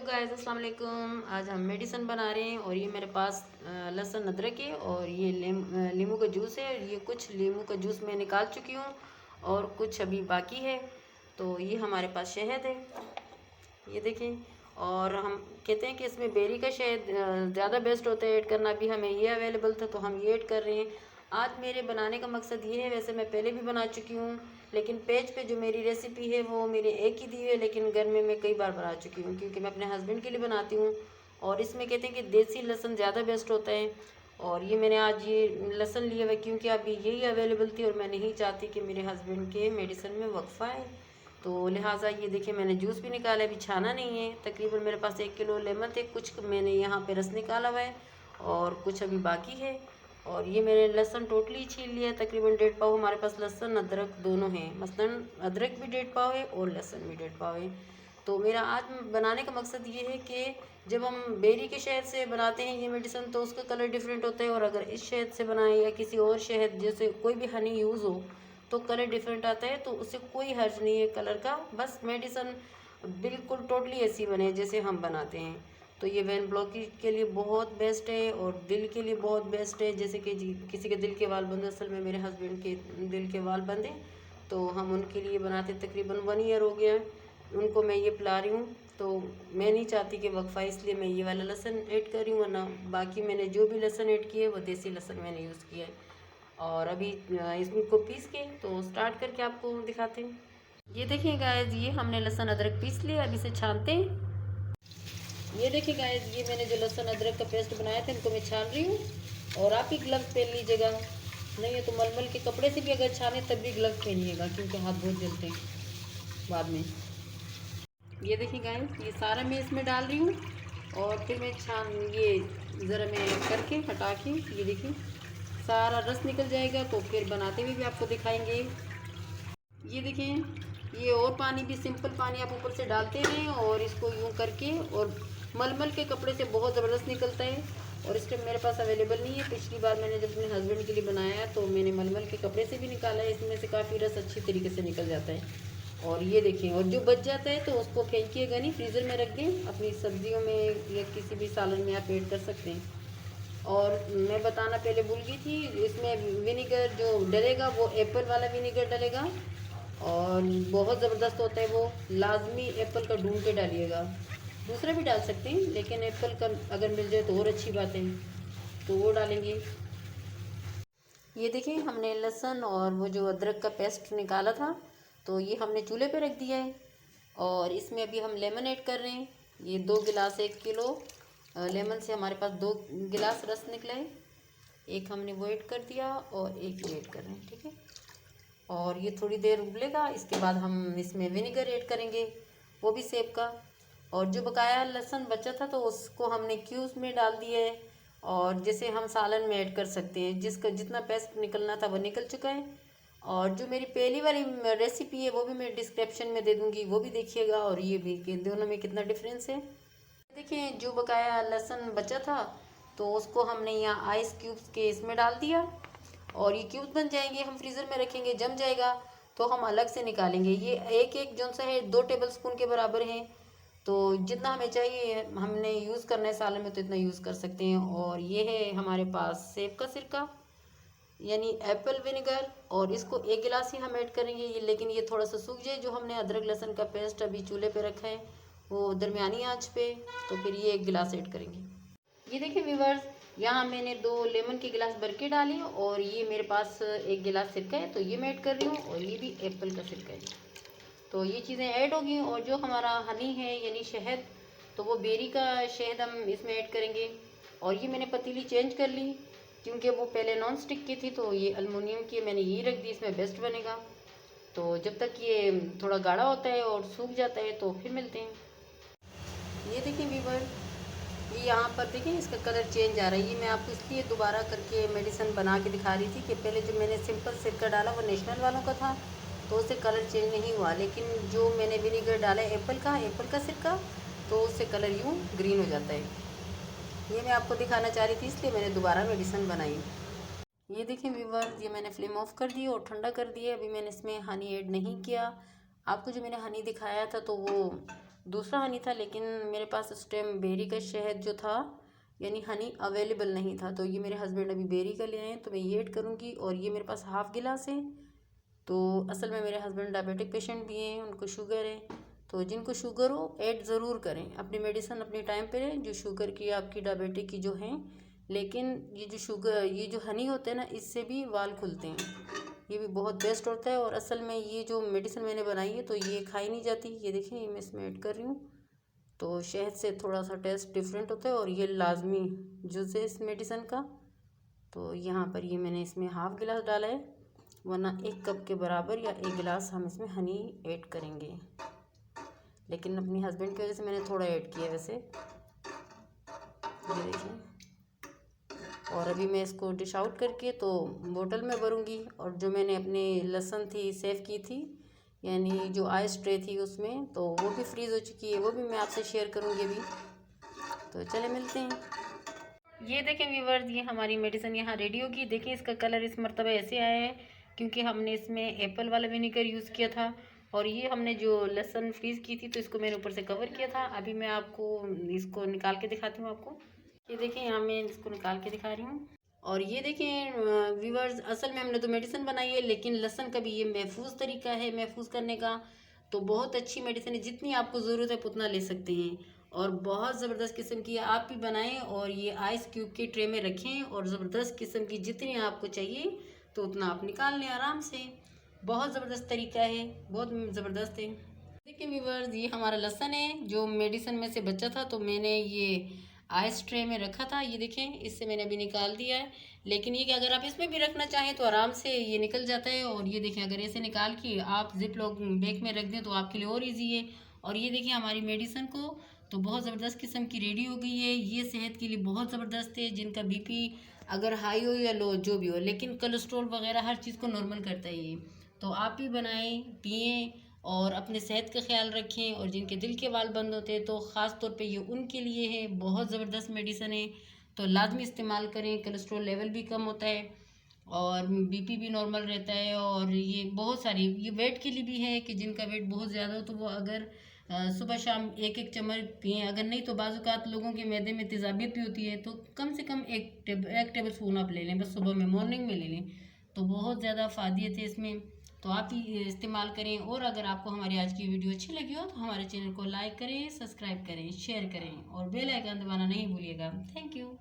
Guys अस्सलाम वालेकुम। आज हम मेडिसन बना रहे हैं और ये मेरे पास लहसुन अदरक है और ये नींबू का जूस है। ये कुछ नींबू का जूस मैं निकाल चुकी हूँ और कुछ अभी बाकी है। तो ये हमारे पास शहद है, ये देखें। और हम कहते हैं कि इसमें बेरी का शहद ज़्यादा बेस्ट होता है ऐड करना। अभी हमें ये अवेलेबल था तो हम ये ऐड कर रहे हैं। आज मेरे बनाने का मकसद ये है, वैसे मैं पहले भी बना चुकी हूँ लेकिन पेज पे जो मेरी रेसिपी है वो मेरे एक ही दी हुई है, लेकिन घर में मैं कई बार बना चुकी हूँ क्योंकि मैं अपने हस्बैंड के लिए बनाती हूँ। और इसमें कहते हैं कि देसी लहसुन ज़्यादा बेस्ट होता है। और ये मैंने आज ये लहसुन लिया हुआ क्योंकि अभी यही अवेलेबल थी और मैं नहीं चाहती कि मेरे हस्बैंड के मेडिसिन में वक्फा है। तो लिहाजा ये देखिए मैंने जूस भी निकाला, अभी छाना नहीं है। तकरीबन मेरे पास 1 किलो लेमन थे, कुछ मैंने यहाँ पे रस निकाला हुआ है और कुछ अभी बाकी है। और ये मैंने लहसुन टोटली छील लिया है, तकरीबन 1.5 पाव हमारे पास लहसुन अदरक दोनों हैं। मसलन अदरक भी 1.5 पाव है और लहसुन भी 1.5 पाव है। तो मेरा आज बनाने का मकसद ये है कि जब हम बेरी के शहद से बनाते हैं ये मेडिसिन तो उसका कलर डिफरेंट होता है, और अगर इस शहद से बनाएं या किसी और शहद जैसे कोई भी हनी यूज़ हो तो कलर डिफरेंट आता है। तो उससे कोई हर्ज नहीं है कलर का, बस मेडिसिन बिल्कुल टोटली ऐसी बने जैसे हम बनाते हैं। तो ये वेन ब्लॉकेज के लिए बहुत बेस्ट है और दिल के लिए बहुत बेस्ट है। जैसे कि किसी के दिल के वाल बंद, असल में मेरे हस्बैंड के दिल के वाल बंदे तो हम उनके लिए बनाते, तकरीबन 1 ईयर हो गया है उनको मैं ये पिला रही हूँ। तो मैं नहीं चाहती कि वक्फा, इसलिए मैं ये वाला लहसुन ऐड कर रही हूँ, वरना बाकी मैंने जो भी लहसुन ऐड किया है वो देसी लहसुन मैंने यूज़ किया है। और अभी इसको पीस के तो स्टार्ट करके आपको दिखाते हैं। ये देखिए गाइस, ये हमने लहसुन अदरक पीस लिया, अभी इसे छानते हैं। ये देखिए गाइस, ये मैंने जो लहसुन अदरक का पेस्ट बनाया था इनको मैं छान रही हूँ। और आप ही ग्लव्स पहन लीजिएगा, नहीं है तो मलमल के कपड़े से भी अगर छाने तब भी ग्लव्स पहनिएगा क्योंकि हाथ बहुत जलते हैं बाद में। ये देखिए गाइस, ये सारा मैं इसमें डाल रही हूँ और फिर मैं ये ज़रा मैं करके हटा के, ये देखिए सारा रस निकल जाएगा तो फिर बनाते हुए भी आपको दिखाएंगे। ये देखें, ये और पानी भी, सिंपल पानी आप ऊपर से डालते हैं और इसको यूं करके, और मलमल के कपड़े से बहुत ज़बरदस्त निकलता है। और इस टाइम मेरे पास अवेलेबल नहीं है, पिछली बार मैंने जब अपने हस्बैंड के लिए बनाया तो मैंने मलमल के कपड़े से भी निकाला है, इसमें से काफ़ी रस अच्छी तरीके से निकल जाता है। और ये देखें, और जो बच जाता है तो उसको फेंकिएगा नहीं, फ्रीज़र में रख दें, अपनी सब्जियों में या किसी भी सालन में आप ऐड कर सकते हैं। और मैं बताना पहले भूल गई थी, इसमें विनेगर जो डलेगा वो एप्पल वाला विनेगर डलेगा और बहुत ज़बरदस्त होता है वो। लाजमी एप्पल का ढूंढ के डालिएगा, दूसरा भी डाल सकते हैं लेकिन एप्पल का अगर मिल जाए तो और अच्छी बात है, तो वो डालेंगे। ये देखिए, हमने लहसुन और वो जो अदरक का पेस्ट निकाला था तो ये हमने चूल्हे पे रख दिया है और इसमें अभी हम लेमन ऐड कर रहे हैं। ये 2 गिलास, 1 किलो लेमन से हमारे पास 2 गिलास रस निकला है। एक हमने वो ऐड कर दिया और एक ये ऐड कर रहे हैं, ठीक है। और ये थोड़ी देर उबलेगा, इसके बाद हम इसमें विनेगर ऐड करेंगे, वो भी सेब का। और जो बकाया लहसुन बचा था तो उसको हमने क्यूब्स में डाल दिया है और जैसे हम सालन में ऐड कर सकते हैं, जिसका जितना पेस्ट निकलना था वो निकल चुका है। और जो मेरी पहली वाली रेसिपी है वो भी मैं डिस्क्रिप्शन में दे दूँगी, वो भी देखिएगा। और ये भी कि दोनों में कितना डिफरेंस है। देखिए, जो बकाया लहसुन बचा था तो उसको हमने यहाँ आइस क्यूब्स के इसमें डाल दिया और ये क्यूब्स बन जाएंगे, हम फ्रीज़र में रखेंगे, जम जाएगा तो हम अलग से निकालेंगे। ये एक एक जो सा है 2 टेबल स्पून के बराबर है, तो जितना हमें चाहिए हमने यूज़ करना है सालन में तो इतना यूज़ कर सकते हैं। और ये है हमारे पास सेब का सिरका यानी एप्पल विनेगर, और इसको 1 गिलास ही हम ऐड करेंगे ये, लेकिन ये थोड़ा सा सूख जाए। जो हमने अदरक लहसुन का पेस्ट अभी चूल्हे पे रखा है वो दरमियानी आंच पे, तो फिर ये 1 गिलास ऐड करेंगे। ये देखिए व्यूवर्स, यहाँ मैंने 2 लेमन के गिलास भर के डाले और ये मेरे पास 1 गिलास सिरका है तो ये मैं ऐड कर रही हूँ, और ये भी एप्पल का सिरका है। तो ये चीज़ें ऐड होगी। और जो हमारा हनी है यानी शहद, तो वो बेरी का शहद हम इसमें ऐड करेंगे। और ये मैंने पतीली चेंज कर ली क्योंकि वो पहले नॉन स्टिक की थी तो ये अल्मुनियम की मैंने यही रख दी, इसमें बेस्ट बनेगा। तो जब तक ये थोड़ा गाढ़ा होता है और सूख जाता है तो फिर मिलते हैं। ये देखिए व्यूवर, ये यहाँ पर देखिए इसका कलर चेंज आ रहा है। ये मैं आपको इसलिए दोबारा करके मेडिसिन बना के दिखा रही थी कि पहले जो मैंने सिंपल सिरका डाला वो नेशनल वालों का था तो उससे कलर चेंज नहीं हुआ, लेकिन जो मैंने विनीगर डाला है एप्पल का सिरका, तो उससे कलर यूँ ग्रीन हो जाता है। ये मैं आपको दिखाना चाह रही थी इसलिए मैंने दोबारा मेडिसिन बनाई। ये देखिए व्यूवर्स, ये मैंने फ्लेम ऑफ कर दी और ठंडा कर दिया। अभी मैंने इसमें हनी ऐड नहीं किया। आपको जो मैंने हनी दिखाया था तो वो दूसरा हनी था, लेकिन मेरे पास उस टाइम बेरी का शहद जो था यानी हनी अवेलेबल नहीं था। तो ये मेरे हस्बैंड अभी बेरी का ले आए हैं, तो मैं ये ऐड करूँगी। और ये मेरे पास हाफ़ गिलास है। तो असल में मेरे हस्बैंड डायबिटिक पेशेंट भी हैं, उनको शुगर है। तो जिनको शुगर हो ऐड ज़रूर करें, अपनी मेडिसिन अपनी टाइम पे लें, जो शुगर की आपकी डायबिटिक की जो हैं। लेकिन ये जो हनी होता है ना, इससे भी वाल खुलते हैं, ये भी बहुत बेस्ट होता है। और असल में ये जो मेडिसिन मैंने बनाई है तो ये खाई नहीं जाती। ये देखिए, ये मैं इसमें ऐड कर रही हूँ। तो शहद से थोड़ा सा टेस्ट डिफरेंट होता है और ये लाजमी जुज़ है इस मेडिसिन का। तो यहाँ पर ये मैंने इसमें हाफ़ गिलास डाला है, वरना 1 कप के बराबर या 1 गिलास हम इसमें हनी ऐड करेंगे। लेकिन अपनी हस्बैंड की वजह से मैंने थोड़ा ऐड किया है वैसे। ये देखिए। और अभी मैं इसको डिश आउट करके तो बोतल में भरूँगी। और जो मैंने अपनी लहसुन थी सेव की थी, यानी जो आइस ट्रे थी उसमें, तो वो भी फ्रीज़ हो चुकी है, वो भी मैं आपसे शेयर करूँगी अभी। तो चले मिलते हैं। ये देखें व्यूवर्स, ये हमारी मेडिसिन यहाँ रेडी होगी। देखिए इसका कलर इस मरतबा ऐसे आया है क्योंकि हमने इसमें एप्पल वाला विनेगर यूज़ किया था। और ये हमने जो लहसुन फ्रीज़ की थी तो इसको मैंने ऊपर से कवर किया था। अभी मैं आपको इसको निकाल के दिखाती हूँ आपको। ये देखिए, यहाँ मैं इसको निकाल के दिखा रही हूँ। और ये देखें व्यूवर्स, असल में हमने तो मेडिसिन बनाई है, लेकिन लहसुन का भी ये महफूज तरीका है महफूज करने का। तो बहुत अच्छी मेडिसिन है, जितनी आपको ज़रूरत है उतना ले सकते हैं। और बहुत ज़बरदस्त किस्म की आप भी बनाएं और ये आइस क्यूब के ट्रे में रखें। और ज़बरदस्त किस्म की जितनी आपको चाहिए तो उतना आप निकाल लें आराम से। बहुत ज़बरदस्त तरीका है, बहुत ज़बरदस्त है। देखिए व्यूवर्स, ये हमारा लहसुन है जो मेडिसिन में से बचा था, तो मैंने ये आइस ट्रे में रखा था। ये देखें, इससे मैंने अभी निकाल दिया है। लेकिन ये कि अगर आप इसमें भी रखना चाहें तो आराम से ये निकल जाता है। और ये देखें, अगर ऐसे निकाल के आप जिप लॉक बैग में रख दें तो आपके लिए और ईजी है। और ये देखिए हमारी मेडिसिन को तो बहुत ज़बरदस्त किस्म की रेडी हो गई है। ये सेहत के लिए बहुत ज़बरदस्त है, जिनका बीपी अगर हाई हो या लो जो भी हो, लेकिन कोलेस्ट्रॉल वगैरह हर चीज़ को नॉर्मल करता है ये। तो आप भी बनाएं, पिएं और अपने सेहत का ख्याल रखें। और जिनके दिल के वाल बंद होते हैं तो ख़ास तौर पे ये उनके लिए है, बहुत ज़बरदस्त मेडिसिन है। तो लाजमी इस्तेमाल करें, कोलेस्ट्रॉल लेवल भी कम होता है और बीपी भी नॉर्मल रहता है। और ये बहुत सारी ये वेट के लिए भी है कि जिनका वेट बहुत ज़्यादा हो तो वो अगर सुबह शाम 1-1 चम्मच पिएँ। अगर नहीं तो बाज़-औक़ात लोगों के मैदे में तेज़ाबियत भी होती है, तो कम से कम 1 टेबल स्पून आप ले लें, बस सुबह में मॉर्निंग में ले लें। तो बहुत ज़्यादा फ़ायदे थे इसमें, तो आप ही इस्तेमाल करें। और अगर आपको हमारी आज की वीडियो अच्छी लगी हो तो हमारे चैनल को लाइक करें, सब्सक्राइब करें, शेयर करें और बेल आइकन दबाना नहीं भूलिएगा। Thank you.